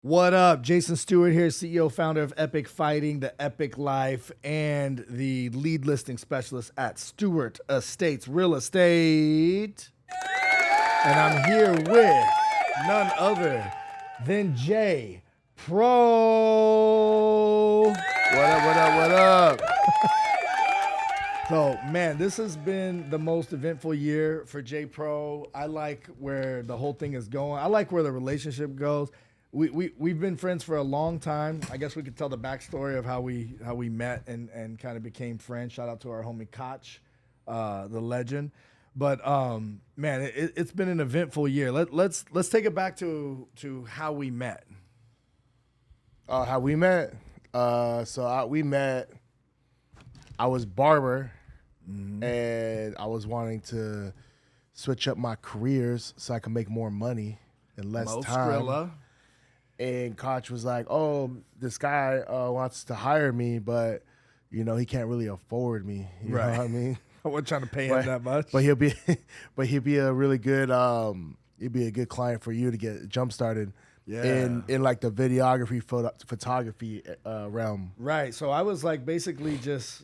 What up? Jason Stewart here, CEO, founder of Epic Fighting, The Epic Life, and the lead listing specialist at Stewart Estates Real Estate. And I'm here with none other than Jay Pro. What up, what up, what up? So, man, this has been the most eventful year for J Pro. I like where the whole thing is going. I like where the relationship goes. We've been friends for a long time. I guess we could tell the backstory of how we met and kind of became friends. Shout out to our homie Koch, the legend. But man, it's been an eventful year. Let's take it back to how we met. How we met? We met. I was barber, and I was wanting to switch up my careers so I could make more money in less Mo time. Skrilla. And Koch was like, "Oh, this guy wants to hire me, but he can't really afford me. You know what I mean? I wasn't trying to pay him that much. But he'll be a really good he'd be a good client for you to get jump started in like the videography photography realm." Right. So I was like basically just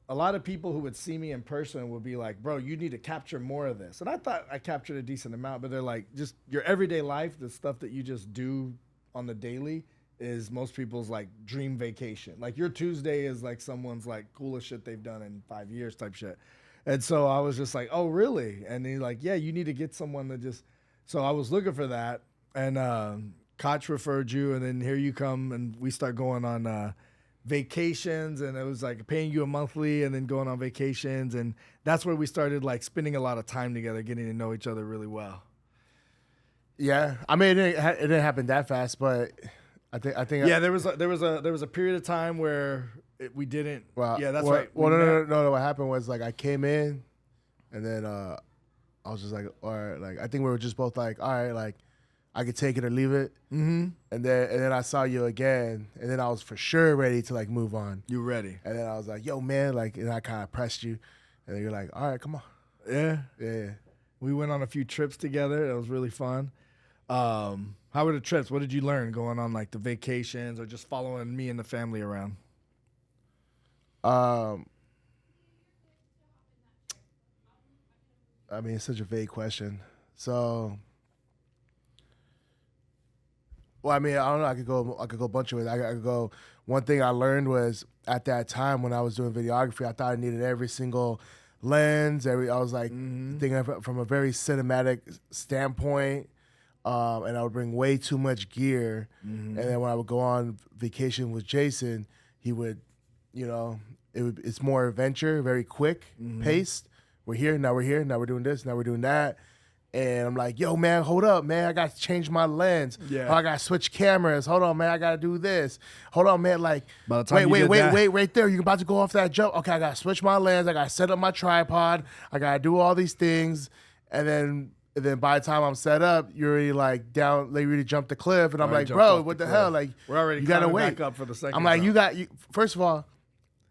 a lot of people who would see me in person would be like, bro, you need to capture more of this. And I thought I captured a decent amount, but they're like, just your everyday life, the stuff that you just do on the daily is most people's like dream vacation. Like your Tuesday is like someone's like coolest shit they've done in 5 years type shit. And so I was just like, oh, really? And he's like, yeah, you need to get someone that just. So I was looking for that. And Koch referred you. And then here you come. And we start going on vacations. And it was like paying you a monthly and then going on vacations. And that's where we started like spending a lot of time together, getting to know each other really well. Yeah, I mean, it didn't happen that fast, but I think. Yeah, there was a period of time where we didn't. Well, yeah, that's well, right. Well, no. What happened was like I came in, and then I was just like, all right, like I think we were just both like, all right, like I could take it or leave it. Mm-hmm. And then I saw you again, and then I was for sure ready to like move on. You ready? And then I was like, yo, man, like, and I kind of pressed you, and then you're like, all right, come on. Yeah. We went on a few trips together. It was really fun. How were the trips? What did you learn going on like the vacations or just following me and the family around? I mean, it's such a vague question. So, well, I mean, I don't know. I could go a bunch of ways. I could go. One thing I learned was at that time when I was doing videography, I thought I needed every single lens. I was like thinking from a very cinematic standpoint. And I would bring way too much gear. And then when I would go on vacation with Jason, he would, it's more adventure, very quick paced. We're here, now we're doing this, now we're doing that. And I'm like, yo, man, hold up, man. I got to change my lens. Yeah. Oh, I got to switch cameras. Hold on, man. I got to do this. Hold on, man. Like, By the time wait, that- right there. You're about to go off that jump. Okay, I got to switch my lens. I got to set up my tripod. I got to do all these things. And then by the time I'm set up, you're already like down, like really jumped the cliff. And I'm like, bro, what the hell? Like, we're already you got to wait. back up for the second I'm like, time. first of all,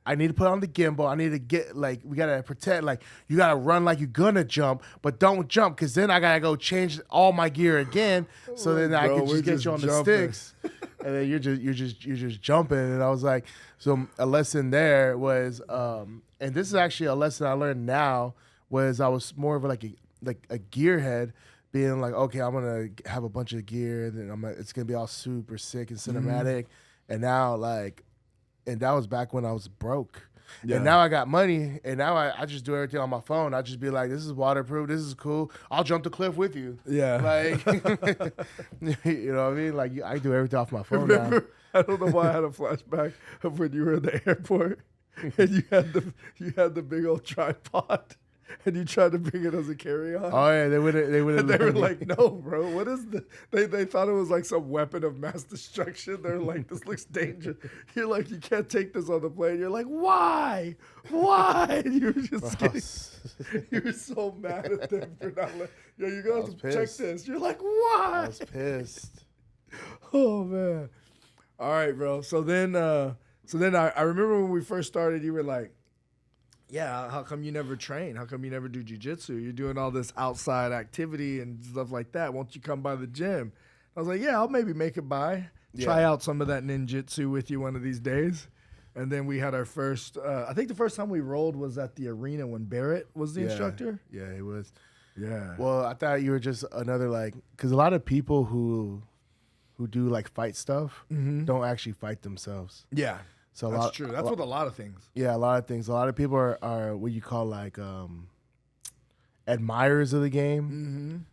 I need to put on the gimbal. I need to get, like, we got to pretend, like, you got to run like you're going to jump, but don't jump because then I got to go change all my gear again. So then I can just get you on the sticks. And then you're just jumping. And I was like, so a lesson there was, and this is actually a lesson I learned now, was I was more of like a gearhead, being like, okay, I'm gonna have a bunch of gear, and then it's gonna be all super sick and cinematic. And now and that was back when I was broke. Yeah. And now I got money, and now I just do everything on my phone. I just be like, this is waterproof, this is cool. I'll jump the cliff with you. Yeah. Like, you know what I mean? Like, I do everything off my phone now. I don't know why I had a flashback of when you were in the airport and you had the big old tripod. And you tried to bring it as a carry-on. Oh yeah, they would. And they were like, "No, bro, what is this?" They thought it was like some weapon of mass destruction. They're like, "This looks dangerous." You're like, "You can't take this on the plane." You're like, "Why? Why?" And you were just kidding. You were so mad at them for not letting. Yo, you're gonna have to check this. You're like, "Why?" I was pissed. Oh man. All right, bro. So then I remember when we first started. You were like, yeah, how come you never train? How come you never do jiu-jitsu? You're doing all this outside activity and stuff like that. Won't you come by the gym? I was like, yeah, I'll maybe make it by. try out some of that ninjutsu with you one of these days. And then we had our first, I think the first time we rolled was at the arena when Barrett was the instructor. Yeah, he was. Yeah. Well, I thought you were just another because a lot of people who do like fight stuff don't actually fight themselves. Yeah. So that's true. That's with a lot of things. Yeah, a lot of things. A lot of people are what you call like admirers of the game,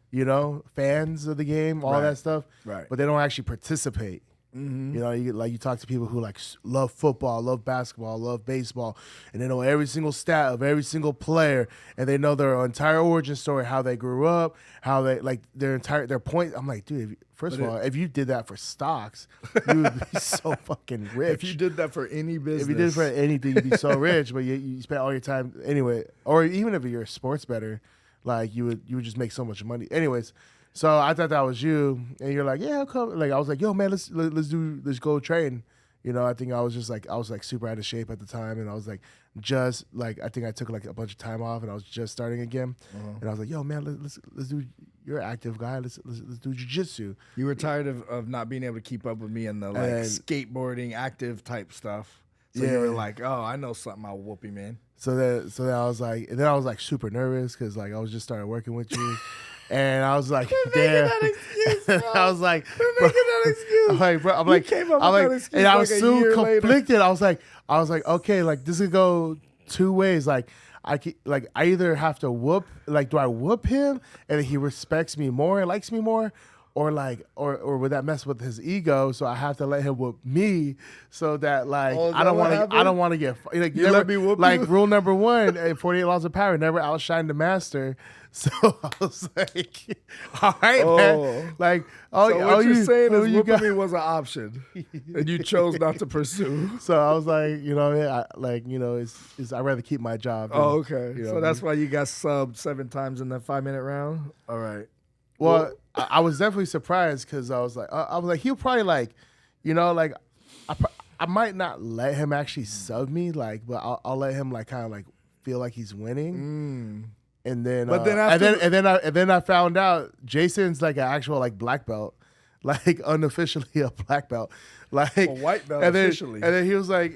fans of the game, all that stuff. Right. But they don't actually participate. You talk to people who like love football, love basketball, love baseball, and they know every single stat of every single player, and they know their entire origin story, how they grew up, how they like their point. I'm like, dude, first of all, if you did that for stocks, you would be so fucking rich. If you did that for any business, if you did it for anything, you'd be so rich. But you spend all your time anyway, or even if you're a sports bettor, like you would just make so much money. Anyways. So I thought that was you, and you're like, yeah, I'll come. Like I was like, yo, man, let's go train. I think I was super out of shape at the time, and I was like, I think I took like a bunch of time off, and I was just starting again, and I was like, yo, man, let's do. You're an active guy. Let's do jiu-jitsu. You were tired of not being able to keep up with me in the skateboarding active type stuff. So you were like, oh, I know something. I'll whoop him in. So then I was like, and then I was like super nervous because like I was just started working with you. And I was like, damn. I was like, bro, I'm like, bro, I'm like, and I was so conflicted. I was like, okay, like this could go two ways. Like I either have to whoop, like, do I whoop him and he respects me more and likes me more, or like, or would that mess with his ego? So I have to let him whoop me, so that like I don't want to get like you let me whoop like you? Rule number 1, 48 laws of power: never outshine the master. So I was like, all right, man. Like, so what you're saying is whooping me was an option, and you chose not to pursue. So I was like, I'd rather keep my job. Oh, okay. So that's why you got subbed 7 times in that 5-minute round. All right. Well, I was definitely surprised because I was like, he'll probably like, I might not let him actually sub me, like, but I'll let him like kind of like feel like he's winning. And then, and then I found out Jason's like an actual like black belt, like unofficially a black belt, like a white belt officially. And then he was like,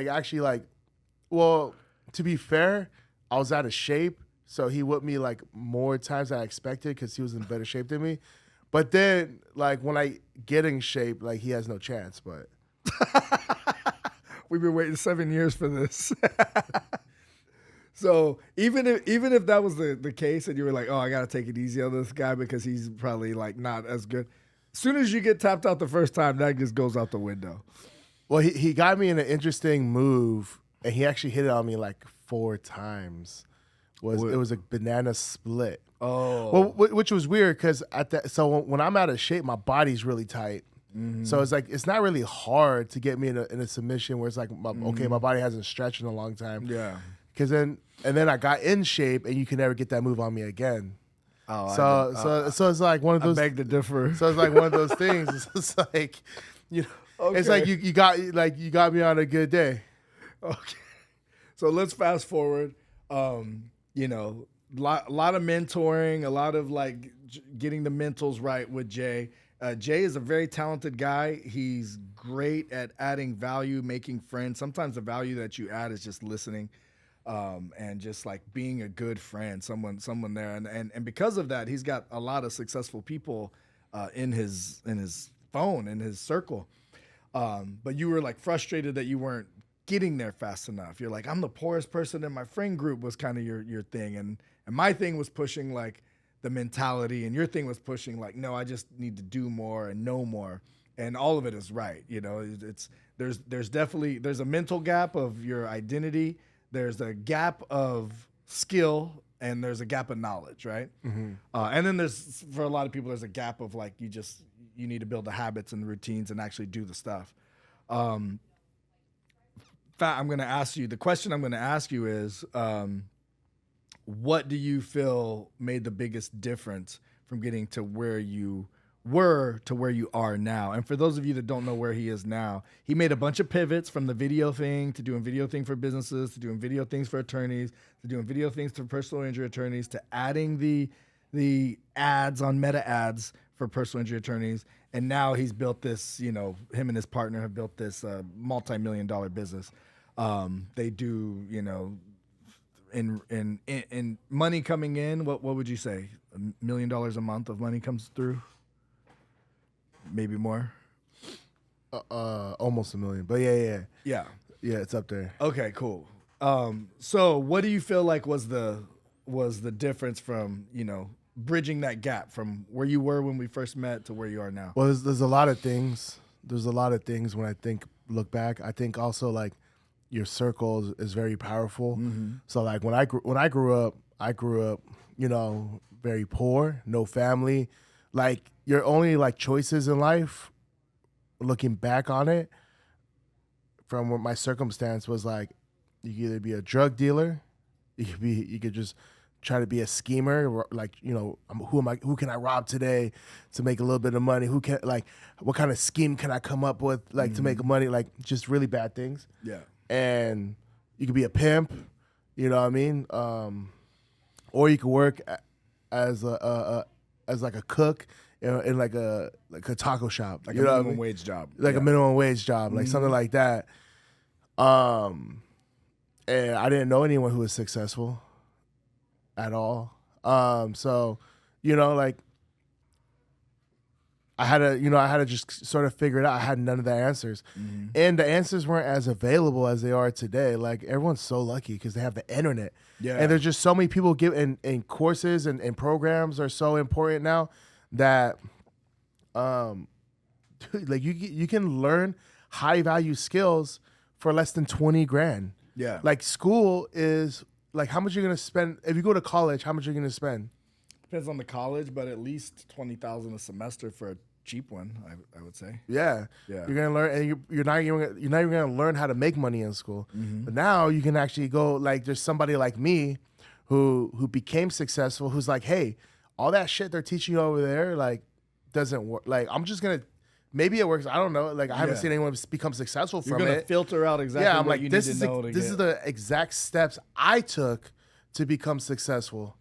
actually like, well, to be fair, I was out of shape, so he whooped me like more times than I expected because he was in better shape than me. But then like when I get in shape, like he has no chance. But we've been waiting 7 years for this. So even if that was the case and you were like, oh, I got to take it easy on this guy because he's probably like not as good. As soon as you get tapped out the first time, that just goes out the window. Well, he got me in an interesting move, and he actually hit it on me like 4 times. It was a banana split. Oh. Well, which was weird because when I'm out of shape, my body's really tight. Mm-hmm. So it's like it's not really hard to get me in a submission where it's like, okay, my body hasn't stretched in a long time. Yeah. Because then I got in shape, and you can never get that move on me again. Oh, so it's like one of those. I beg to differ. So it's like one of those things. It's like, okay. It's like you got me on a good day. Okay. So let's fast forward. Lot of mentoring, a lot of like getting the mentals right with Jay. Jay is a very talented guy. He's great at adding value, making friends. Sometimes the value that you add is just listening. And just like being a good friend, someone there, and because of that, he's got a lot of successful people in his phone, in his circle. But you were like frustrated that you weren't getting there fast enough. You're like, I'm the poorest person in my friend group was kind of your thing, and my thing was pushing like the mentality, and your thing was pushing like, no, I just need to do more and know more, and all of it is right. There's definitely a mental gap of your identity. There's a gap of skill, and there's a gap of knowledge, right? Mm-hmm. And then for a lot of people, there's a gap of like you need to build the habits and the routines and actually do the stuff. I'm going to ask you, the question I'm going to ask you is, what do you feel made the biggest difference from getting to where you were to where you are now? And for those of you that don't know where he is now, he made a bunch of pivots from the video thing to doing video thing for businesses, to doing video things for attorneys, to doing video things for personal injury attorneys, to adding the ads on Meta ads for personal injury attorneys, and now he's built this. You know, him and his partner have built this multi-million-dollar business. They do, you know, in money coming in. What would you say? $1 million a month of money comes through, maybe more. Almost $1 million, but yeah, it's up there. Okay, cool. So what do you feel like was the difference from, you know, bridging that gap from where you were when we first met to where you are now? Well, there's a lot of things. There's a lot of things when I look back. I think also like your circle is very powerful. Mm-hmm. So like when I grew up, you know, very poor, no family. Like your only like choices in life, looking back on it, from what my circumstance was like, you could either be a drug dealer, you could just try to be a schemer, like, you know, who can I rob today to make a little bit of money? What kind of scheme can I come up with, like, to make money? Like, just really bad things. Yeah. And you could be a pimp, you know what I mean? Or you could work as like a cook in like a taco shop, like you a know minimum wage job, like a minimum wage job, like something like that. And I didn't know anyone who was successful at all. So, you know, like I had to just sort of figure it out. I had none of the answers, and the answers weren't as available as they are today. Like everyone's so lucky because they have the internet. Yeah. And there's just so many people in courses and programs are so important now that, like you can learn high value skills for less than 20 grand. Yeah. Like school is like, how much you're going to spend if you go to college, how much you're going to spend? Depends on the college, but at least $20,000 a semester for a cheap one, I would say. Yeah. Yeah. You're going to learn, and you're not even going to learn how to make money in school. Mm-hmm. But now you can actually go, like, there's somebody like me who became successful, who's like, hey, all that shit they're teaching you over there, like, doesn't work. Like, I'm just going to, maybe it works. I don't know. Like, I haven't seen anyone become successful from it. You're going to filter out exactly I'm what like, you this need is to know to this is the exact steps I took to become successful.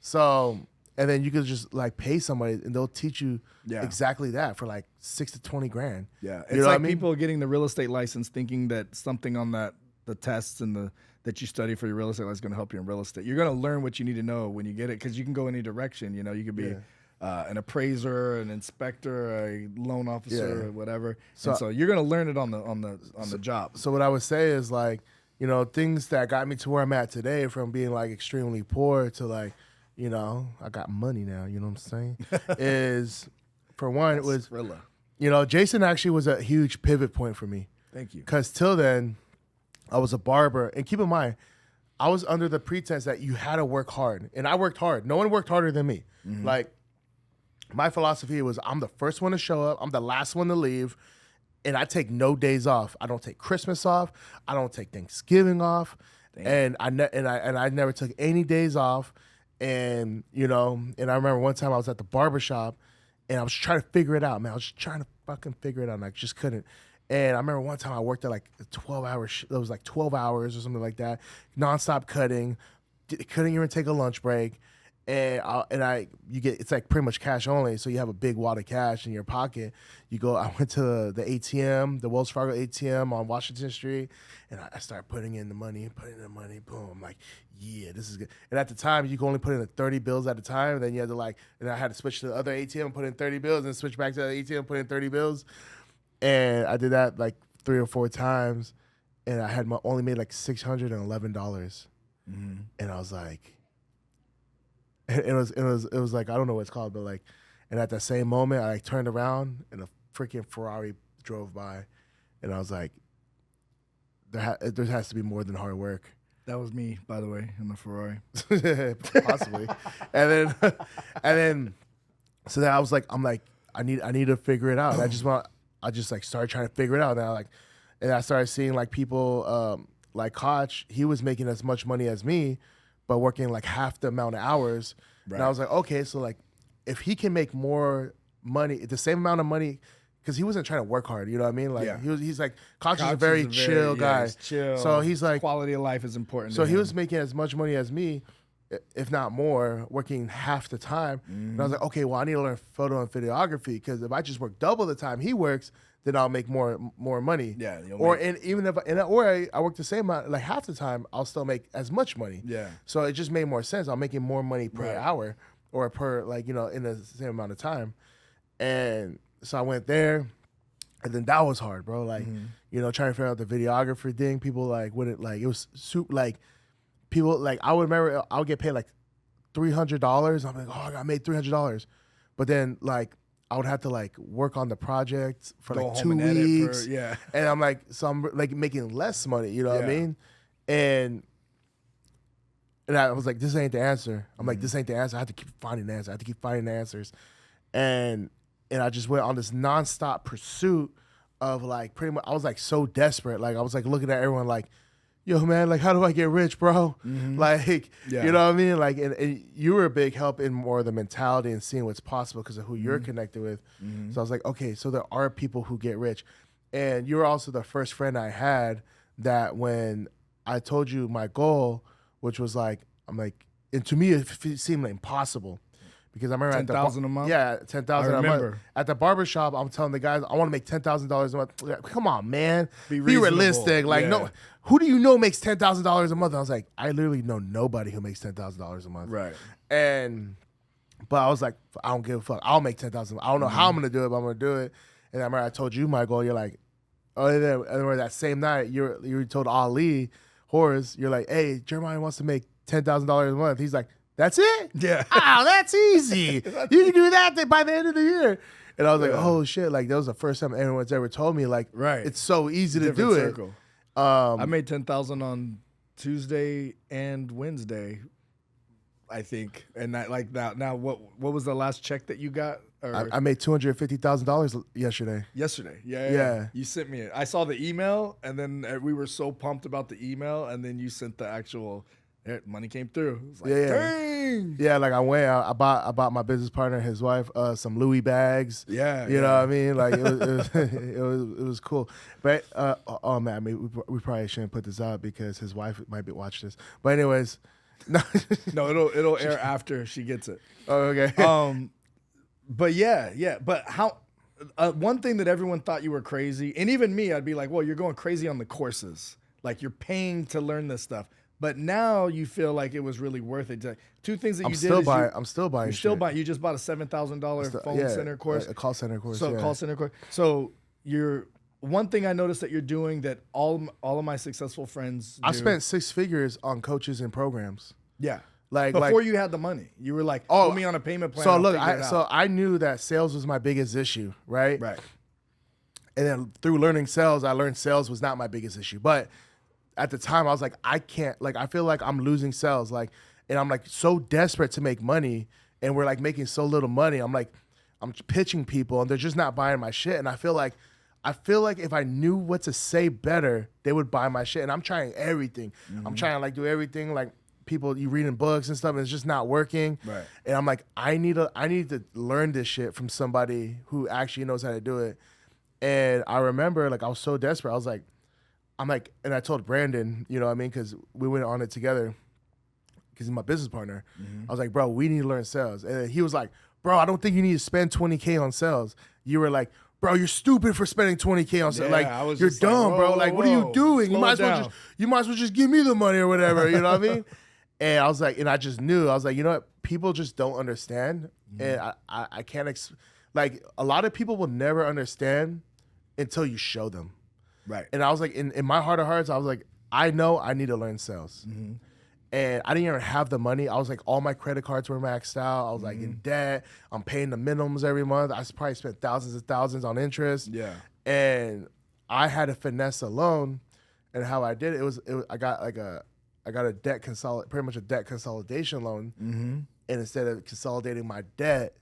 So, and then you could just like pay somebody and they'll teach you exactly that for like 6 to 20 grand. Yeah. It's like people getting the real estate license thinking that something on the tests and that you study for your real estate license is going to help you in real estate. You're going to learn what you need to know when you get it, because you can go any direction. You know, you could be an appraiser, an inspector, a loan officer, or whatever. So you're going to learn it on the job. So what I would say is, like, you know, things that got me to where I'm at today, from being like extremely poor to like, you know, I got money now, you know what I'm saying? is, for one, it was, Thriller. you know, Jason actually was a huge pivot point for me. Thank you. Because till then, I was a barber. And keep in mind, I was under the pretense that you had to work hard. And I worked hard. No one worked harder than me. Mm-hmm. Like, my philosophy was, I'm the first one to show up. I'm the last one to leave. And I take no days off. I don't take Christmas off. I don't take Thanksgiving off. Damn. And I never took any days off. And, you know, and I remember one time I was at the barbershop and I was trying to figure it out, man. I was just trying to fucking figure it out, and I just couldn't. And I remember one time I worked at like a 12-hour it was like 12 hours or something like that, nonstop cutting. Couldn't even take a lunch break. And you get, it's like pretty much cash only. So you have a big wad of cash in your pocket. I went to the ATM, the Wells Fargo ATM on Washington Street, and I started putting in the money. Boom. I'm like, yeah, this is good. And at the time, you could only put in 30 bills at a time. And then you had to and I had to switch to the other ATM and put in 30 bills, and switch back to the ATM and put in 30 bills. And I did that like 3 or 4 times. And I had only made like $611. Mm-hmm. And I was like, it was like, I don't know what it's called, but like, and at that same moment, I like turned around and a freaking Ferrari drove by, and I was like, there has to be more than hard work. That was me, by the way, in the Ferrari. Possibly. and then, so then I was like, I need to figure it out. I just like started trying to figure it out. And I started seeing like people, like Koch, he was making as much money as me, but working like half the amount of hours. Right. And I was like, okay, so like if he can make more money, the same amount of money, because he wasn't trying to work hard, you know what I mean? Like he's like, Koch is a very chill guy. He's chill. So he's like, quality of life is important. So he was making as much money as me, if not more, working half the time. And I was like, okay, well, I need to learn photo and videography because if I just work double the time he works, then I'll make more money. Yeah. Even if I work the same amount, like half the time, I'll still make as much money. Yeah. So it just made more sense. I'm making more money per hour or per in the same amount of time. And so I went there, and then that was hard, bro. Like trying to figure out the videographer thing. People wouldn't it was super people I would remember I would get paid like $300. I'm like, oh, I made $300, but then I would have to work on the project for Go 2 home and edit weeks. yeah. And I'm I'm making less money, you know what I mean? And I was like, this ain't the answer. I'm like, this ain't the answer. I have to keep finding the answer. I have to keep finding the answers. And I just went on this nonstop pursuit of pretty much, I was so desperate. I was looking at everyone yo, man, how do I get rich, bro? You know what I mean? And you were a big help in more of the mentality and seeing what's possible because of who you're connected with. So I was like, okay, so there are people who get rich. And you were also the first friend I had that when I told you my goal, which was and to me, it seemed impossible. Because I remember 10,000 a month. Yeah, 10,000 a month. At the barbershop, I'm telling the guys, I want to make $10,000 a month. Come on, man, be realistic. No, who do you know makes $10,000 a month? I was like, I literally know nobody who makes $10,000 a month. Right. But I was like, I don't give a fuck. I'll make $10,000. I don't know how I'm gonna do it, but I'm gonna do it. And I remember I told you my goal. You're like, oh, and then I remember that same night, you told Ali Horace, you're like, hey, Jeremiah wants to make $10,000 a month. He's like, that's it? Yeah. Oh, that's easy. You can do that by the end of the year. And I was like, oh, shit. That was the first time anyone's ever told me, it's so easy to do it. I made 10,000 on Tuesday and Wednesday, I think. And now what was the last check that you got? I made $250,000 yesterday. Yesterday. Yeah. You sent me it. I saw the email, and then we were so pumped about the email, and then you sent the actual money came through. It was dang. Yeah, I went out. I bought my business partner, his wife, some Louis bags. Yeah, you know what I mean. It was cool. But oh man, I mean, we probably shouldn't put this out because his wife might be watching this. But anyways, no, it'll air after she gets it. Oh, okay. But yeah. But how? One thing that everyone thought you were crazy, and even me, I'd be like, well, you're going crazy on the courses. You're paying to learn this stuff. But now you feel like it was really worth it. Two things that I'm you still did. I'm still buying. You're still buying. You just bought a $7,000 phone center course. A call center course. Call center course. So one thing I noticed that you're doing that all of my successful friends do. I spent 6 figures on coaches and programs. Yeah. Before you had the money, you were like, put me on a payment plan. So look, I knew that sales was my biggest issue, right? Right. And then through learning sales, I learned sales was not my biggest issue, but at the time I was like, I can't, I feel like I'm losing sales. And I'm so desperate to make money and we're making so little money. I'm pitching people and they're just not buying my shit. And I feel like if I knew what to say better, they would buy my shit. And I'm trying everything. I'm trying to do everything people, you reading books and stuff and it's just not working. Right. And I'm like, I need to learn this shit from somebody who actually knows how to do it. And I remember I was so desperate. I was like, and I told Brandon, you know what I mean? Because we went on it together because he's my business partner. I was like, bro, we need to learn sales. And he was like, bro, I don't think you need to spend $20K on sales. You were like, bro, you're stupid for spending $20K on sales. You're dumb, bro. What are you doing? You might as well just give me the money or whatever. You know what I mean? And I was like, and I just knew. I was like, you know what? People just don't understand. And I can't, a lot of people will never understand until you show them. Right. And I was like, in my heart of hearts, I was like, I know I need to learn sales. And I didn't even have the money. I was like, all my credit cards were maxed out. I was in debt. I'm paying the minimums every month. I probably spent thousands and thousands on interest. Yeah. And I had to finesse a loan. And how I did it, I got a debt pretty much a debt consolidation loan. And instead of consolidating my debt,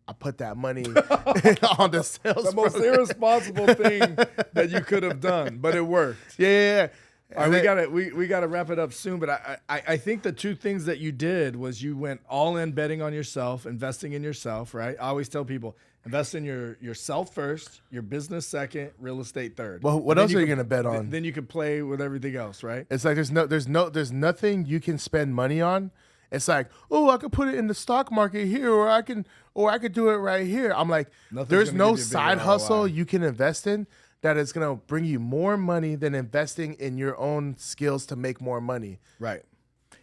I put that money on the sales. The most irresponsible thing that you could have done, but it worked. Yeah. All right, we gotta wrap it up soon. But I think the two things that you did was you went all in betting on yourself, investing in yourself. Right. I always tell people invest in yourself first, your business second, real estate third. Well, what else are you gonna bet on? Then you can play with everything else. Right. It's there's nothing you can spend money on It's like, oh, I could put it in the stock market here, or I could do it right here. I'm like, Nothing's there's gonna no give you a bigger side hustle ROI. you can invest in that is gonna bring you more money than investing in your own skills to make more money. Right.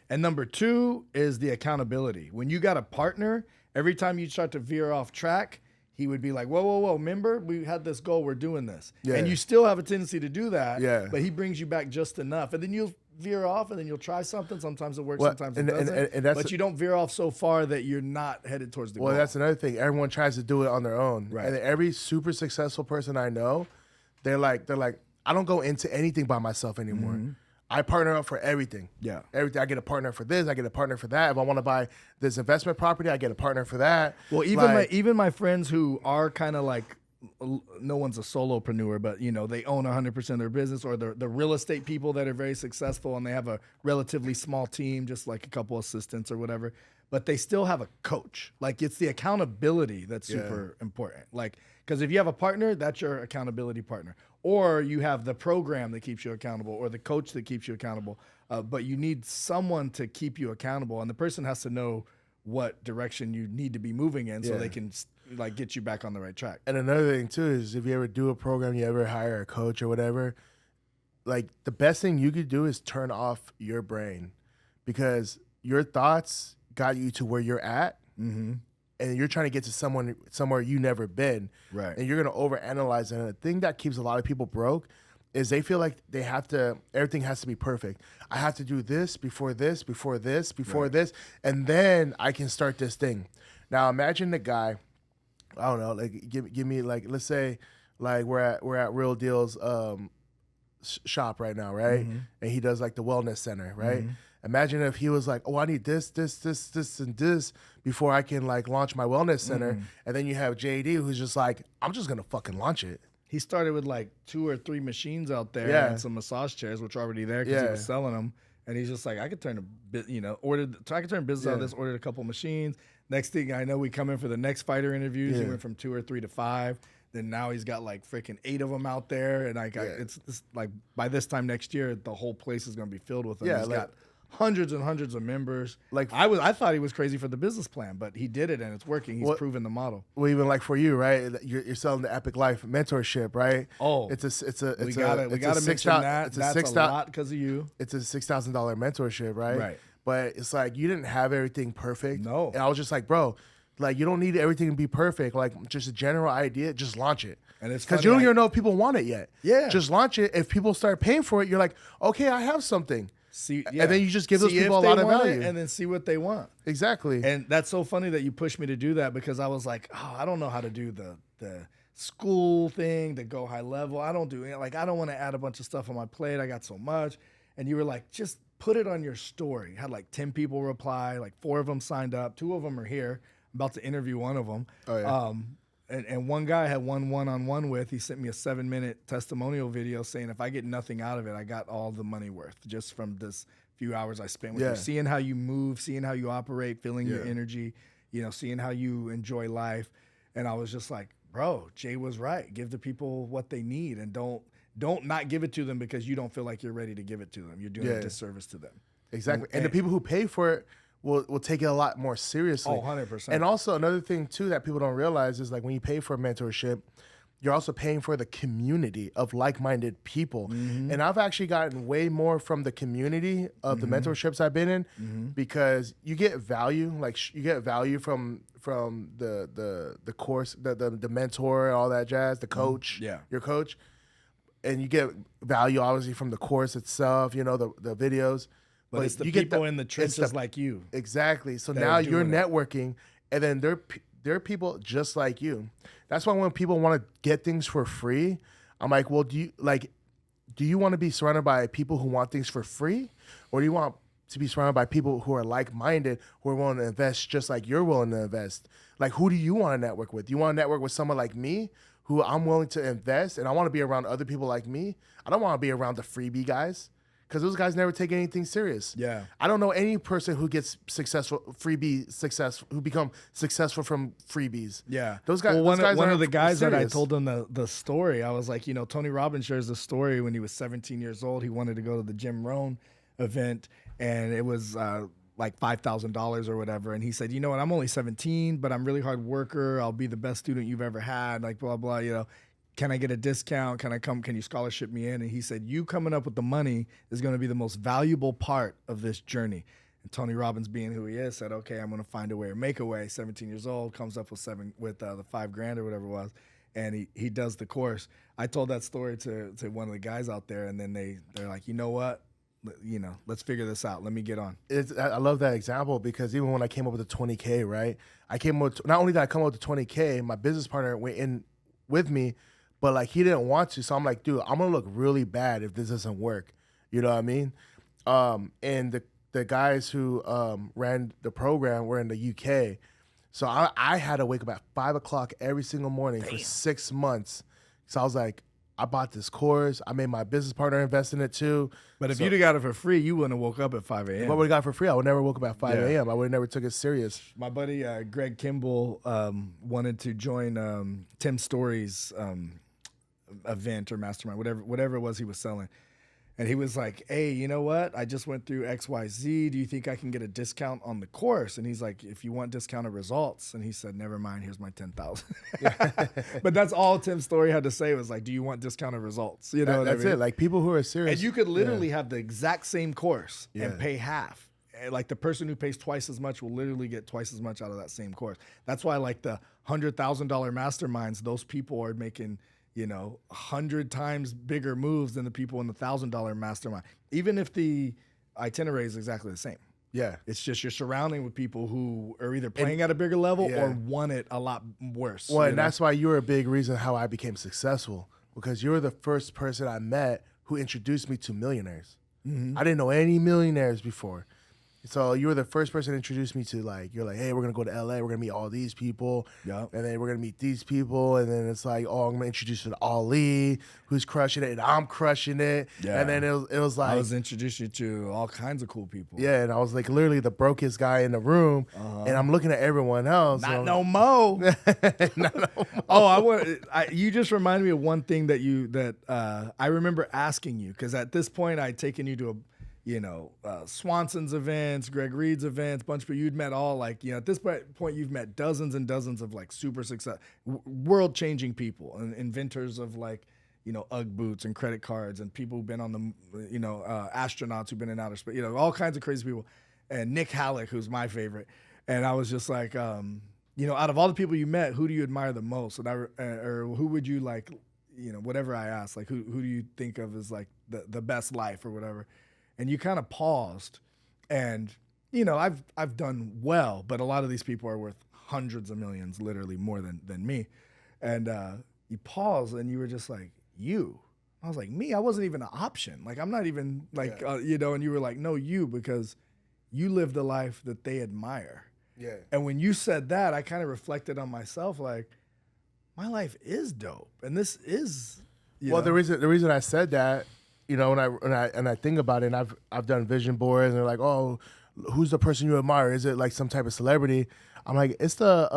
And number 2 is the accountability. When you got a partner, every time you start to veer off track, he would be like, whoa, whoa, whoa, remember? We had this goal, we're doing this. Yeah. And you still have a tendency to do that, Yeah. but he brings you back just enough. And then you'll veer off, and then you'll try something. Sometimes it works, Well, sometimes it and doesn't. that's- But you don't veer off so far that you're not headed towards the goal. Well, that's another thing. Everyone tries to do it on their own. Right. And every super successful person I know, they're like, I don't go into anything by myself anymore. I partner up for everything. Yeah. Everything. I get a partner for this. I get a partner for that. If I want to buy this investment property, I get a partner for that. Well, even my friends who are kind of like, no one's a solopreneur, but you know, they own 100% of their business, or the real estate people that are very successful and they have a relatively small team, just like a couple assistants or whatever, but they still have a coach. Like, it's the accountability that's super important. Like, because if you have a partner, that's your accountability partner, or you have the program that keeps you accountable, or the coach that keeps you accountable. But you need someone to keep you accountable, and the person has to know what direction you need to be moving in, so Yeah. they can like get you back on the right track. And another thing too is if you ever do a program, you ever hire a coach or whatever, like the best thing you could do is turn off your brain, because your thoughts got you to where you're at, and you're trying to get to somewhere you never been, Right. and you're gonna overanalyze it. And the thing that keeps a lot of people broke is they feel like everything has to be perfect. I have to do this, before this, before this, before this, and then I can start this thing. Now imagine the guy, I don't know, like give me, like, let's say like we're at Real Deal's shop right now, right? And he does like the wellness center, right? Imagine if he was like, oh, I need this, and this before I can like launch my wellness center. And then you have JD who's just like, I'm just gonna fucking launch it. He started with like 2 or 3 machines out there Yeah. and some massage chairs, which are already there because he Yeah. was selling them. And he's just like, I could turn a bit, I could turn business out of this. Ordered a couple machines. Next thing I know, we come in for the next fighter interviews. He Yeah. went from 2 or 3 to 5. Then now he's got like freaking 8 of them out there, and it's like by this time next year, the whole place is going to be filled with them. Yeah, He's like- got hundreds and hundreds of members. Like- I thought he was crazy for the business plan, but he did it and it's working. He's What- proven the model. Well, even like for you, right? You're selling the Epic Life mentorship, right? Oh, it's a We gotta mention that. It's That's a lot because of you. It's a $6,000 mentorship, right? Right. But it's like you didn't have everything perfect. No. And I was just like, bro, like you don't need everything to be perfect. Like just a general idea, just launch it. And it's because funny, you don't like- even know if people want it yet. Yeah. Just launch it. If people start paying for it, you're like, okay, I have something. See, And then you just give those See if people a they lot of want it, value. and then see what they want. Exactly. And that's so funny that you pushed me to do that, because I was like, oh, I don't know how to do the school thing, to go high level. I don't do it. Like, I don't want to add a bunch of stuff on my plate. I got so much. And you were like, just put it on your story. Had like 10 people reply, like 4 of them signed up. 2 of them are here. I'm about to interview one of them. Oh, yeah. And one guy I had one-on-one with, he sent me a 7-minute testimonial video saying, if I get nothing out of it, I got all the money worth just from this few hours I spent with Yeah. you, seeing how you move, seeing how you operate, feeling your Yeah. energy, seeing how you enjoy life. And I was just like, bro, Jay was right. Give the people what they need, and don't not give it to them because you don't feel like you're ready to give it to them. You're doing a Yeah. disservice to them. Exactly. And the people who pay for it will take it a lot more seriously. Oh, 100%. And also another thing too that people don't realize is like when you pay for a mentorship, you're also paying for the community of like-minded people. And I've actually gotten way more from the community of the mentorships I've been in, because you get value, like you get value from the course, the mentor and all that jazz, the coach, Yeah. your coach. And you get value obviously from the course itself, the videos. But it's the you get people in the it's trenches like you. Exactly. So that now are you're doing it. networking, and then they're people just like you. That's why when people want to get things for free, I'm like, well, do you want to be surrounded by people who want things for free, or do you want to be surrounded by people who are like-minded, who are willing to invest just like you're willing to invest? Like, who do you want to network with? You want to network with someone like me, who I'm willing to invest, and I want to be around other people like me. I don't want to be around the freebie guys, because those guys never take anything serious. Yeah. I don't know any person who gets who become successful from freebies. Yeah, Those guys. Well, those guys one aren't of the guys that I serious. told them the story, I was like, Tony Robbins shares the story when he was 17 years old. He wanted to go to the Jim Rohn event, and it was like $5,000 or whatever. And he said, you know what, I'm only 17, but I'm really hard worker. I'll be the best student you've ever had, like blah, blah, you know. Can I get a discount? Can I come? Can you scholarship me in? And he said, you coming up with the money is going to be the most valuable part of this journey. And Tony Robbins, being who he is, said, okay, I'm going to find a way or make a way. 17 years old, comes up with the $5,000 or whatever it was. And he does the course. I told that story to one of the guys out there, and then they're like, you know what? You know, let's figure this out. Let me get on. I love that example because even when I came up with the 20K, right? I came up with, not only did I come up with the 20K, my business partner went in with me, but like he didn't want to. So I'm like, dude, I'm gonna look really bad if this doesn't work. You know what I mean? And the guys who ran the program were in the UK. So I had to wake up at 5 o'clock every single morning for 6 months. So I was like, I bought this course. I made my business partner invest in it too. But if you'd have got it for free, you wouldn't have woke up at 5 a.m. What would have got it for free? I would never woke up at 5 a.m. I would have never took it serious. My buddy Greg Kimball wanted to join Tim Story's event or mastermind, whatever it was he was selling. And he was like, hey, you know what? I just went through XYZ. Do you think I can get a discount on the course? And he's like, if you want discounted results. And he said, never mind, here's my 10,000. But that's all Tim Story had to say was like, do you want discounted results? You know that's what I mean? it. Like people who are serious. And you could literally have the exact same course and pay half. And like the person who pays twice as much will literally get twice as much out of that same course. That's why like the $100,000 masterminds, those people are making, you know, 100 times bigger moves than the people in the $1,000 mastermind, even if the itinerary is exactly the same. Yeah. It's just you're surrounding with people who are either playing at a bigger level or want it a lot worse. Well, and that's why you're a big reason how I became successful, because you were the first person I met who introduced me to millionaires. Mm-hmm. I didn't know any millionaires before. So you were the first person to introduce me to, like, you're like, hey, we're going to go to LA. We're going to meet all these people. Yep. And then we're going to meet these people. And then it's like, oh, I'm going to introduce you to Ali, who's crushing it. And I'm crushing it. Yeah. And then it was like. I was introduced you to all kinds of cool people. Yeah. And I was like literally the brokest guy in the room. Uh-huh. And I'm looking at everyone else. Not no mo. Not no mo. Oh, you just reminded me of one thing that I remember asking you, because at this point I'd taken you to Swanson's events, Greg Reed's events, bunch of people you'd met all, like, you know, at this point you've met dozens and dozens of like super world-changing people and inventors of like, you know, UGG boots and credit cards and people who've been on the, astronauts who've been in outer space, you know, all kinds of crazy people. And Nick Halleck, who's my favorite. And I was just like, out of all the people you met, who do you admire the most? And or who would you like, you know, whatever I asked, like who do you think of as like the best life or whatever? And you kind of paused, and, you know, I've done well, but a lot of these people are worth hundreds of millions, literally more than me. And you paused, and you were just like, you. I was like, me? I wasn't even an option. Like, I'm not even, like, and you were like, no, you, because you lived the life that they admire. Yeah. And when you said that, I kind of reflected on myself, like, my life is dope, and this is, the reason I said that, you know, when I think about it, and I've done vision boards, and they're like, oh, who's the person you admire? Is it like some type of celebrity? I'm like, it's the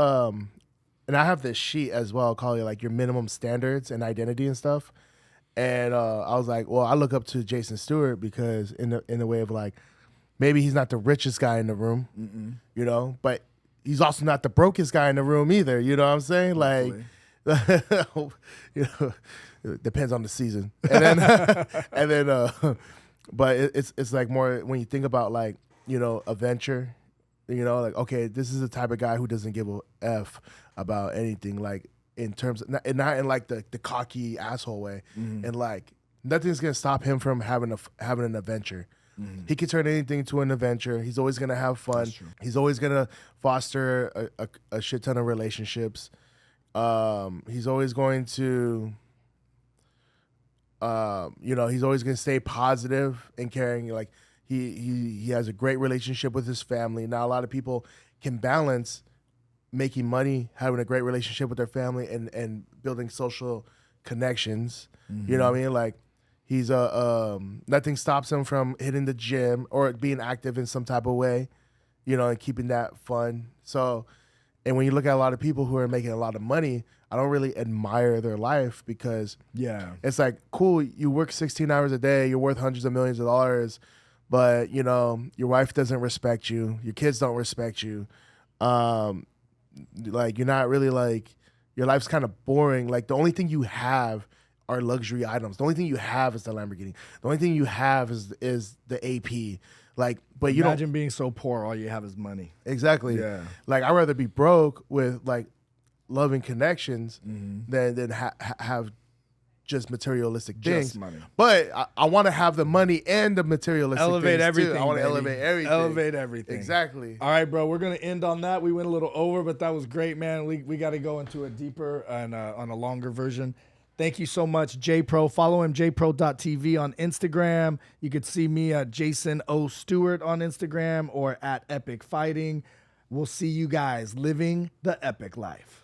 and I have this sheet as well called like your minimum standards and identity and stuff. And I was like, well, I look up to Jason Stewart because in the way of like, maybe he's not the richest guy in the room, you know, but he's also not the brokest guy in the room either. You know what I'm saying? Like, you know. It depends on the season, and then, but it's like more when you think about like, you know, a venture, you know, like, okay, this is the type of guy who doesn't give a F about anything, like in terms of, not in like the cocky asshole way, and like nothing's gonna stop him from having an adventure. He can turn anything into an adventure. He's always gonna have fun. He's always gonna foster a shit ton of relationships. He's always going to. He's always going to stay positive and caring. Like he has a great relationship with his family. Now, a lot of people can balance making money, having a great relationship with their family, and building social connections. You know what I mean? Like he's nothing stops him from hitting the gym or being active in some type of way, you know, and keeping that fun. So, and when you look at a lot of people who are making a lot of money, I don't really admire their life because it's like, cool, you work 16 hours a day, you're worth hundreds of millions of dollars, but you know your wife doesn't respect you, your kids don't respect you, like you're not really like your life's kind of boring. Like the only thing you have are luxury items. The only thing you have is the Lamborghini. The only thing you have is the AP. Like, but you Imagine being so poor, all you have is money. exactly. Yeah. Like I'd rather be broke with like loving connections than have just materialistic things. Just money. But I want to have the money and the materialistic Elevate things everything. too. I want to baby. elevate everything. Elevate everything. Exactly. All right, bro. We're gonna end on that. We went a little over, but that was great, man. We got to go into a deeper and on a longer version. Thank you so much, JPro. Follow him, jpro.tv on Instagram. You could see me at Jason O. Stewart on Instagram or at Epic Fighting. We'll see you guys living the epic life.